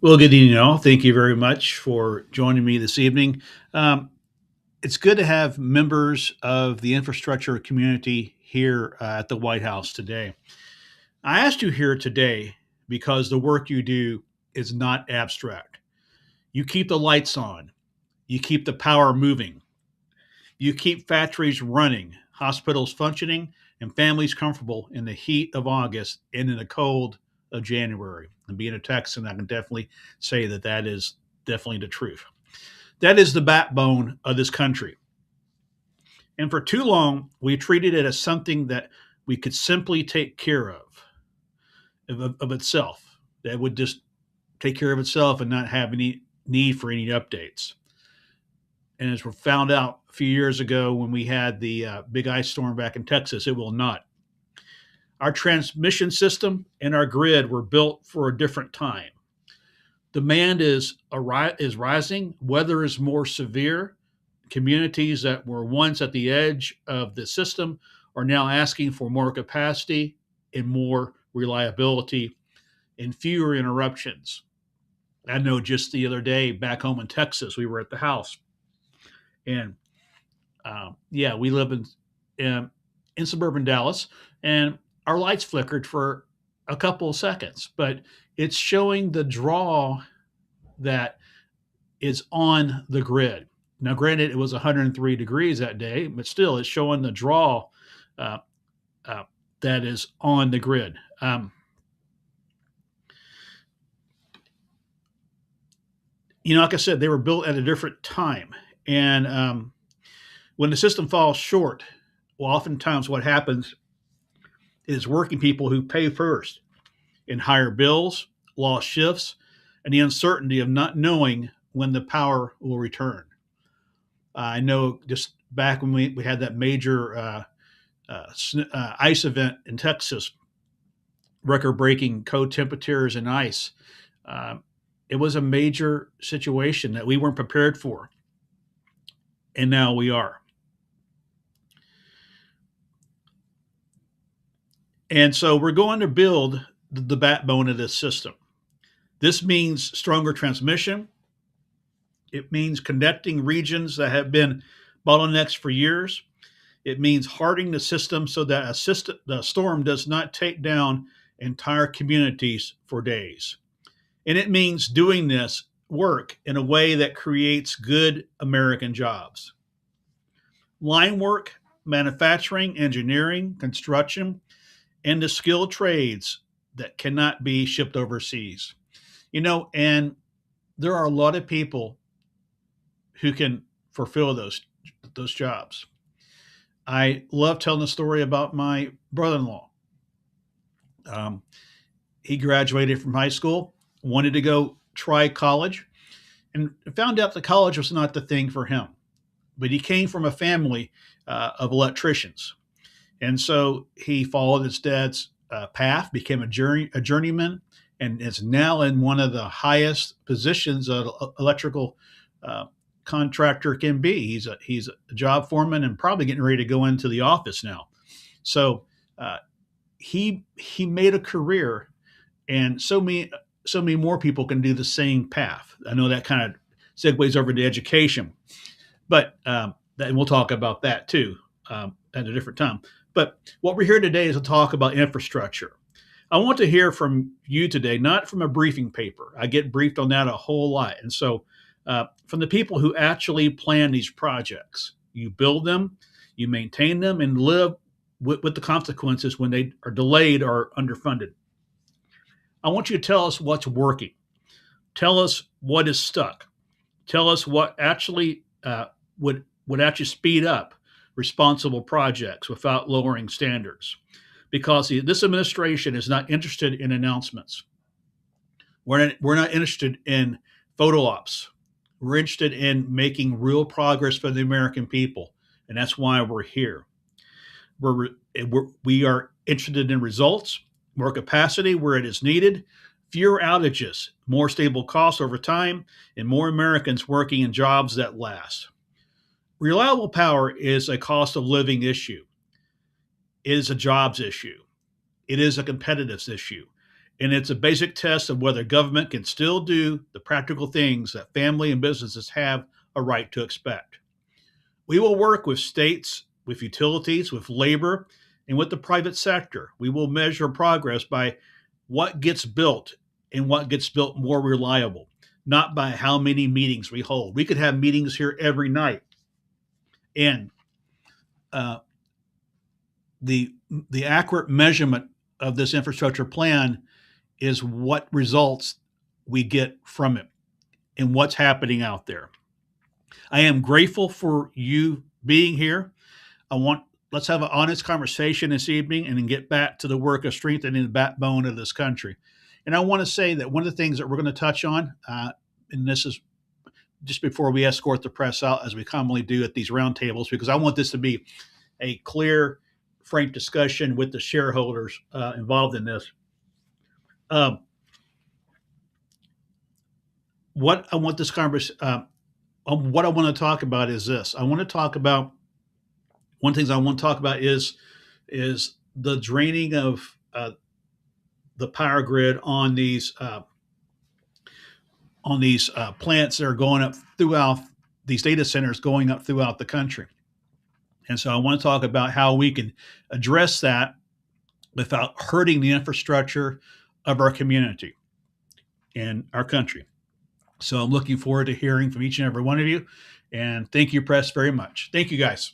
Well, good evening, all. Thank you very much for joining me this evening. Um, it's good to have members of the infrastructure community here at the White House today. I asked you here today because the work you do is not abstract. You keep the lights on, you keep the power moving, you keep factories running, hospitals functioning, and families comfortable in the heat of August and in the cold of January. And being a Texan, I can definitely say that that is definitely the truth. That is the backbone of this country. And for too long, we treated it as something that we could simply take care of itself, that would just take care of itself and not have any need for any updates. And as we found out a few years ago when we had the big ice storm back in Texas, it will not. Our transmission system and our grid were built for a different time. Demand is rising, weather is more severe. Communities that were once at the edge of the system are now asking for more capacity and more reliability and fewer interruptions. I know just the other day back home in Texas, we were at the house, and yeah, we live in suburban Dallas, and our lights flickered for a couple of seconds, but it's showing the draw that is on the grid. Now, granted, it was 103 degrees that day, but still, it's showing the draw uh, uh, that is on the grid. Like I said, they were built at a different time, and when the system falls short, well, oftentimes what happens is working people who pay first in higher bills, lost shifts, and the uncertainty of not knowing when the power will return. I know just back when we had that major ice event in Texas, record breaking cold temperatures and ice. Uh, it was a major situation that we weren't prepared for, and now we are. And so we're going to build the backbone of this system. This means stronger transmission. It means connecting regions that have been bottlenecks for years. It means hardening the system so that the storm does not take down entire communities for days. And it means doing this work in a way that creates good American jobs. Line work, manufacturing, engineering, construction, and the skilled trades that cannot be shipped overseas. And there are a lot of people who can fulfill those jobs. I love telling the story about my brother-in-law. Um, he graduated from high school, wanted to go try college, and found out the college was not the thing for him. But he came from a family of electricians, and so he followed his dad's path, became a journeyman, and is now in one of the highest positions an electrical uh, contractor can be. He's a job foreman and probably getting ready to go into the office now. So uh, he made a career, and so many more people can do the same path. I know that kind of segues over to education, but and we'll talk about that too at a different time. But what we're here today is to talk about infrastructure. I want to hear from you today, not from a briefing paper. I get briefed on that a whole lot, and so from the people who actually plan these projects, you build them, you maintain them, and live with the consequences when they are delayed or underfunded. I want you to tell us what's working. Tell us what is stuck. Tell us what actually would actually speed up responsible projects without lowering standards. Because this administration is not interested in announcements. We're not interested in photo ops. We're interested in making real progress for the American people, and that's why we're here. We are interested in results, more capacity where it is needed, fewer outages, more stable costs over time, and more Americans working in jobs that last. Reliable power is a cost of living issue. It is a jobs issue. It is a competitiveness issue. And it's a basic test of whether government can still do the practical things that family and businesses have a right to expect. We will work with states, with utilities, with labor, and with the private sector. We will measure progress by what gets built and what gets built more reliable, not by how many meetings we hold. We could have meetings here every night. And uh, the accurate measurement of this infrastructure plan is what results we get from it and what's happening out there. I am grateful for you being here. Let's have an honest conversation this evening and then get back to the work of strengthening the backbone of this country. And I want to say that one of the things that we're going to touch on, and this is just before we escort the press out, as we commonly do at these roundtables, because I want this to be a clear, frank discussion with the shareholders involved in this. What I want this conversation, what I want to talk about is this. I want to talk about one of the things I want to talk about is the draining of the power grid on these plants that are going up throughout these data centers going up throughout the country. And so I want to talk about how we can address that without hurting the infrastructure of our community and our country. So I'm looking forward to hearing from each and every one of you. And thank you, press, very much. Thank you, guys.